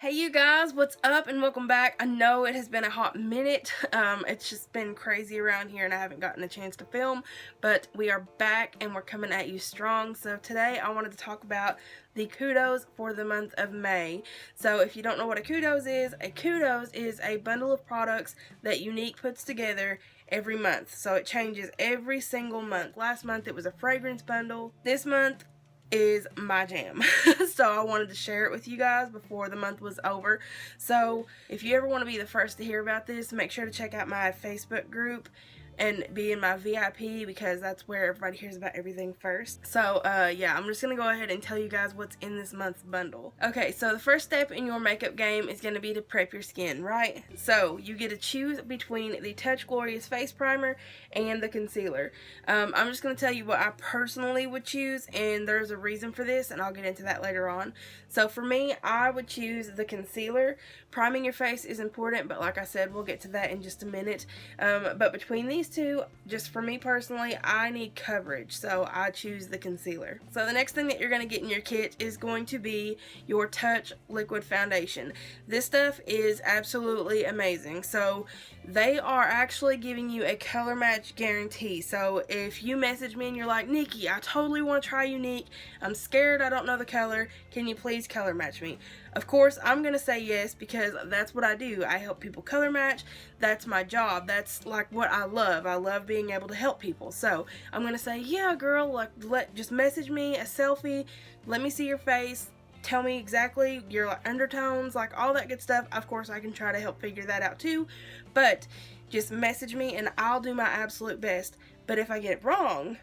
Hey you guys, what's up and welcome back. I know it has been a hot minute. It's just been crazy around here and I haven't gotten a chance to film, but we are back and we're coming at you strong. So today I wanted to talk about the Kudos for the month of May. So if you don't know what a Kudos is a bundle of products that Unique puts together every month. So it changes every single month. Last month it was a fragrance bundle. This month is my jam. So I wanted to share it with you guys before the month was over. So if you ever want to be the first to hear about this, make sure to check out my Facebook group and be in my VIP because that's where everybody hears about everything first. So yeah, I'm just gonna go ahead and tell you guys what's in this month's bundle. Okay, so the first step in your makeup game is gonna be to prep your skin, right? So you get to choose between the Touch Glorious Face Primer and the concealer. I'm just gonna tell you what I personally would choose, and there's a reason for this, and I'll get into that later on. So for me, I would choose the concealer. Priming your face is important, but like I said, we'll get to that in just a minute. But between these two, just for me personally, I need coverage, so I choose the concealer. So the next thing that you're going to get in your kit is going to be your Touch Liquid Foundation. This stuff is absolutely amazing. So they are actually giving you a color match guarantee. So if you message me and you're like, Nikki, I totally want to try Unique, I'm scared I don't know the color, can you please color match me? Of course, I'm going to say yes because that's what I do. I help people color match. That's my job. That's like what I love. I love being able to help people. So I'm going to say, yeah, girl, like, just message me a selfie. Let me see your face. Tell me exactly your undertones, like all that good stuff. Of course, I can try to help figure that out too. But just message me and I'll do my absolute best. But if I get it wrong,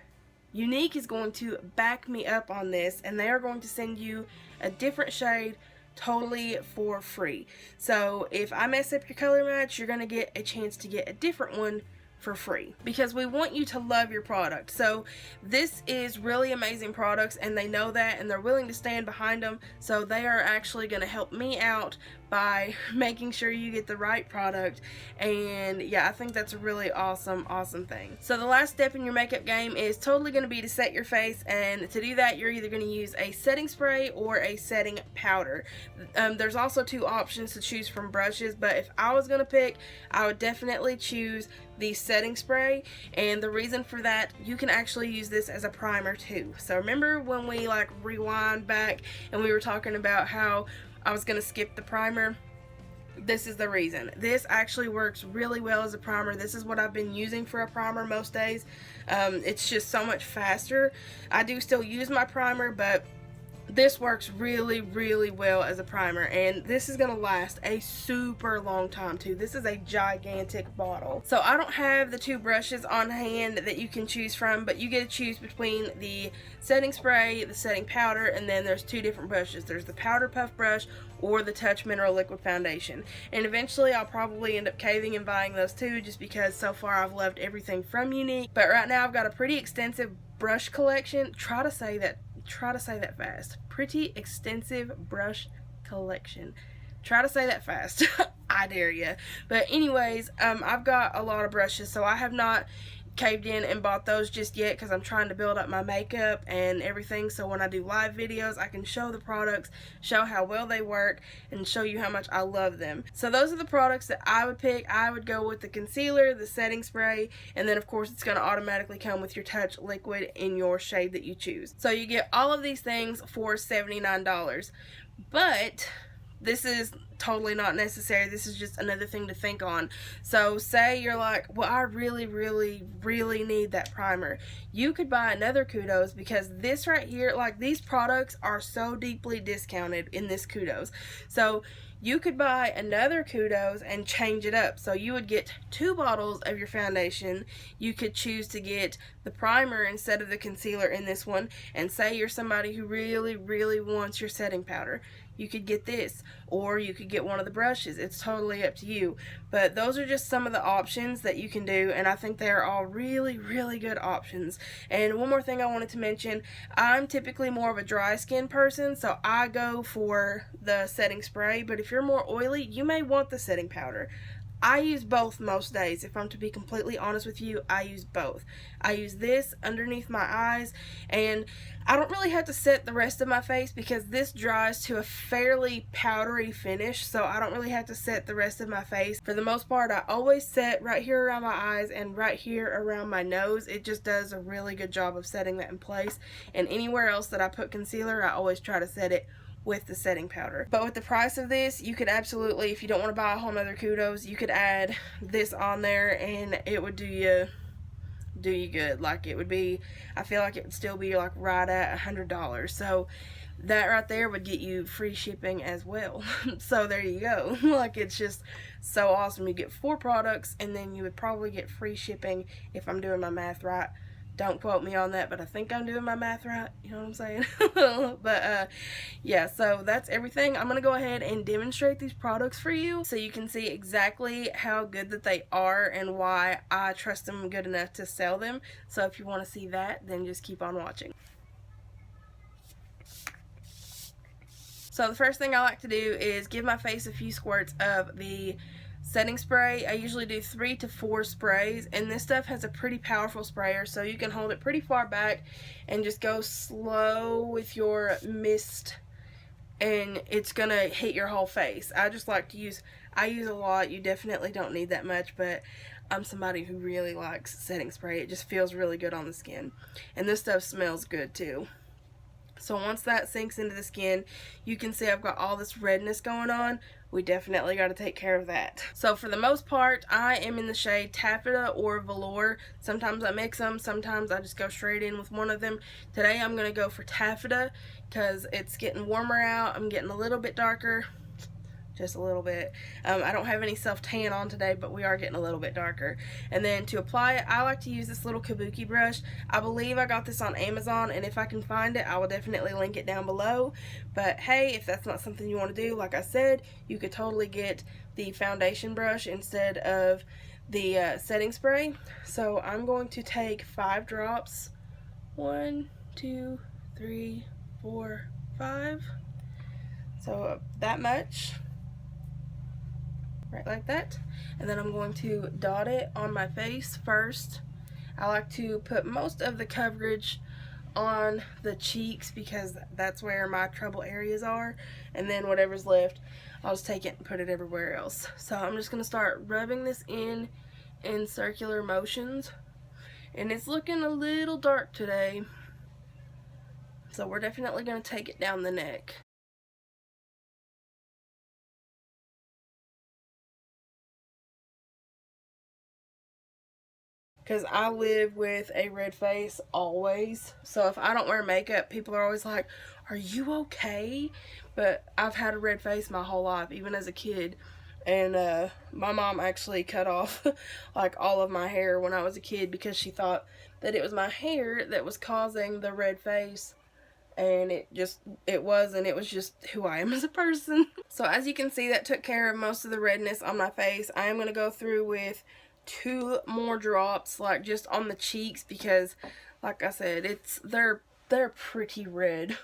Unique is going to back me up on this and they are going to send you a different shade totally for free. So if I mess up your color match, you're gonna get a chance to get a different one for free because we want you to love your product. So this is really amazing products and they know that and they're willing to stand behind them, so they are actually going to help me out by making sure you get the right product. And yeah, I think that's a really awesome thing. So the last step in your makeup game is totally going to be to set your face, and to do that you're either going to use a setting spray or a setting powder. There's also two options to choose from brushes, but if I was going to pick, I would definitely choose the setting spray, and the reason for that, you can actually use this as a primer too. So remember when we like rewind back and we were talking about how I was going to skip the primer? This is the reason. This actually works really well as a primer. This is what I've been using for a primer most days. It's just so much faster. I do still use my primer, but this works really well as a primer, and this is gonna last a super long time too. This is a gigantic bottle. So I don't have the two brushes on hand that you can choose from, but you get to choose between the setting spray, the setting powder, and then there's two different brushes. There's the powder puff brush or the Touch Mineral Liquid Foundation, and eventually I'll probably end up caving and buying those two just because so far I've loved everything from Unique. But right now I've got a pretty extensive brush collection. Try to say that fast. Pretty extensive brush collection. Try to say that fast. I dare you. But anyways, I've got a lot of brushes, so I have not caved in and bought those just yet because I'm trying to build up my makeup and everything, so when I do live videos I can show the products, show how well they work, and show you how much I love them. So those are the products that I would pick. I would go with the concealer, the setting spray, and then of course it's going to automatically come with your Touch liquid in your shade that you choose. So you get all of these things for $79. But this is totally not necessary. This is just another thing to think on. So say you're like, well, I really need that primer. You could buy another Kudos because this right here, like these products are so deeply discounted in this Kudos. So you could buy another Kudos and change it up. So you would get two bottles of your foundation. You could choose to get the primer instead of the concealer in this one. And say you're somebody who really wants your setting powder. You could get this, or you could get one of the brushes. It's totally up to you. But those are just some of the options that you can do, and I think they are all really good options. And one more thing I wanted to mention, I'm typically more of a dry skin person, so I go for the setting spray, but if you're more oily, you may want the setting powder. I use both most days. If I'm to be completely honest with you, I use both. I use this underneath my eyes, and I don't really have to set the rest of my face because this dries to a fairly powdery finish, so I don't really have to set the rest of my face. For the most part, I always set right here around my eyes and right here around my nose. It just does a really good job of setting that in place, and anywhere else that I put concealer, I always try to set it with the setting powder. But with the price of this, you could absolutely, if you don't want to buy a whole nother Kudos, you could add this on there and it would do you good. Like, it would be, I feel like it would still be like right at $100. So that right there would get you free shipping as well. So there you go. Like, it's just so awesome. You get 4 products and then you would probably get free shipping if I'm doing my math right. Don't quote me on that, but I think I'm doing my math right. You know what I'm saying? But yeah, so that's everything. I'm going to go ahead and demonstrate these products for you so you can see exactly how good that they are and why I trust them good enough to sell them. So if you want to see that, then just keep on watching. So the first thing I like to do is give my face a few squirts of the setting spray. I usually do 3 to 4 sprays, and this stuff has a pretty powerful sprayer, so you can hold it pretty far back and just go slow with your mist, and it's gonna hit your whole face. I just like to use, I use a lot. You definitely don't need that much, but I'm somebody who really likes setting spray. It just feels really good on the skin, and this stuff smells good too. So once that sinks into the skin, you can see I've got all this redness going on. We definitely got to take care of that. So for the most part, I am in the shade Taffeta or Velour. Sometimes I mix them, sometimes I just go straight in with one of them. Today I'm going to go for Taffeta because it's getting warmer out. I'm getting a little bit darker. Just a little bit. I don't have any self-tan on today, but we are getting a little bit darker. And then to apply it, I like to use this little kabuki brush. I believe I got this on Amazon, and if I can find it, I will definitely link it down below. But hey, if that's not something you want to do, like I said, you could totally get the foundation brush instead of the setting spray. So I'm going to take 5 drops. 1, 2, 3, 4, 5. So that much. Right like that. And then I'm going to dot it on my face first. I like to put most of the coverage on the cheeks because that's where my trouble areas are, and then whatever's left I'll just take it and put it everywhere else. So I'm just going to start rubbing this in circular motions, and it's looking a little dark today, so we're definitely going to take it down the neck. Because I live with a red face always. So if I don't wear makeup, people are always like, are you okay? But I've had a red face my whole life, even as a kid. And my mom actually cut off like all of my hair when I was a kid because she thought that it was my hair that was causing the red face. And it wasn't. It was just who I am as a person. So as you can see, that took care of most of the redness on my face. I am going to go through with 2 more drops, like just on the cheeks, because like I said, they're pretty red.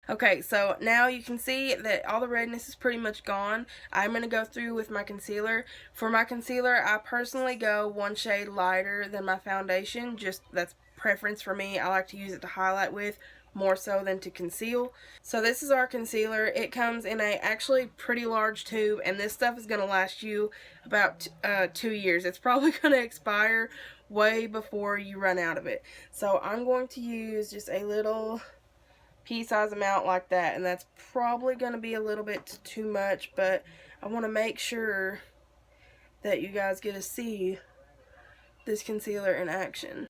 Okay, so now you can see that all the redness is pretty much gone. I'm going to go through with my concealer. For my concealer, I personally go 1 shade lighter than my foundation. Just that's preference for me. I like to use it to highlight with more so than to conceal. So this is our concealer. It comes in a actually pretty large tube, and this stuff is going to last you about 2 years. It's probably going to expire way before you run out of it. So I'm going to use just a little pea-size amount like that, and that's probably going to be a little bit too much, but I want to make sure that you guys get to see this concealer in action.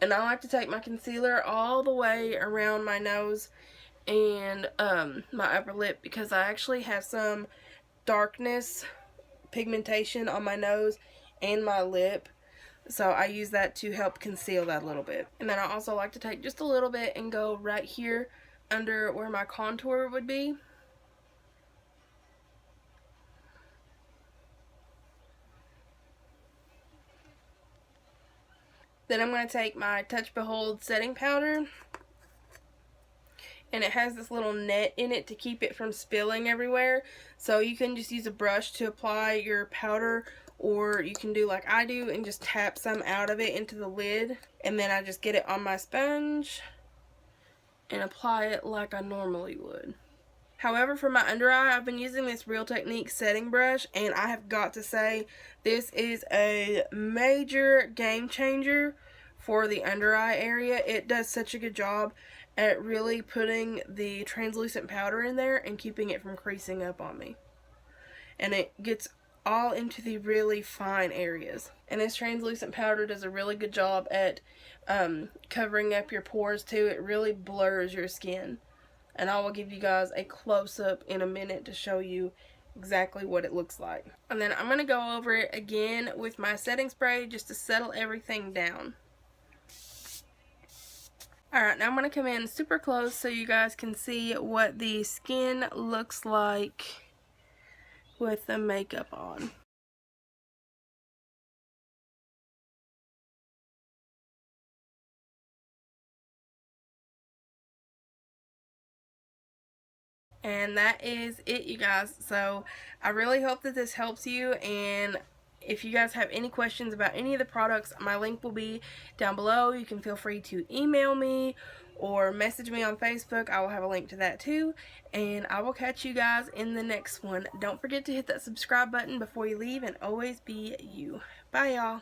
And I like to take my concealer all the way around my nose and my upper lip, because I actually have some darkness pigmentation on my nose and my lip. So I use that to help conceal that a little bit. And then I also like to take just a little bit and go right here under where my contour would be. Then I'm going to take my Touch Behold setting powder, and it has this little net in it to keep it from spilling everywhere. So you can just use a brush to apply your powder, or you can do like I do and just tap some out of it into the lid, and then I just get it on my sponge and apply it like I normally would. However, for my under eye, I've been using this Real Technique setting brush, and I have got to say, this is a major game changer for the under eye area. It does such a good job at really putting the translucent powder in there and keeping it from creasing up on me. And it gets all into the really fine areas. And this translucent powder does a really good job at covering up your pores too. It really blurs your skin. And I will give you guys a close-up in a minute to show you exactly what it looks like. And then I'm going to go over it again with my setting spray just to settle everything down. Alright, now I'm going to come in super close so you guys can see what the skin looks like with the makeup on. And that is it, you guys. So I really hope that this helps you, and if you guys have any questions about any of the products, my link will be down below. You can feel free to email me or message me on Facebook. I will have a link to that too. And I will catch you guys in the next one. Don't forget to hit that subscribe button before you leave, and always be you. Bye, y'all.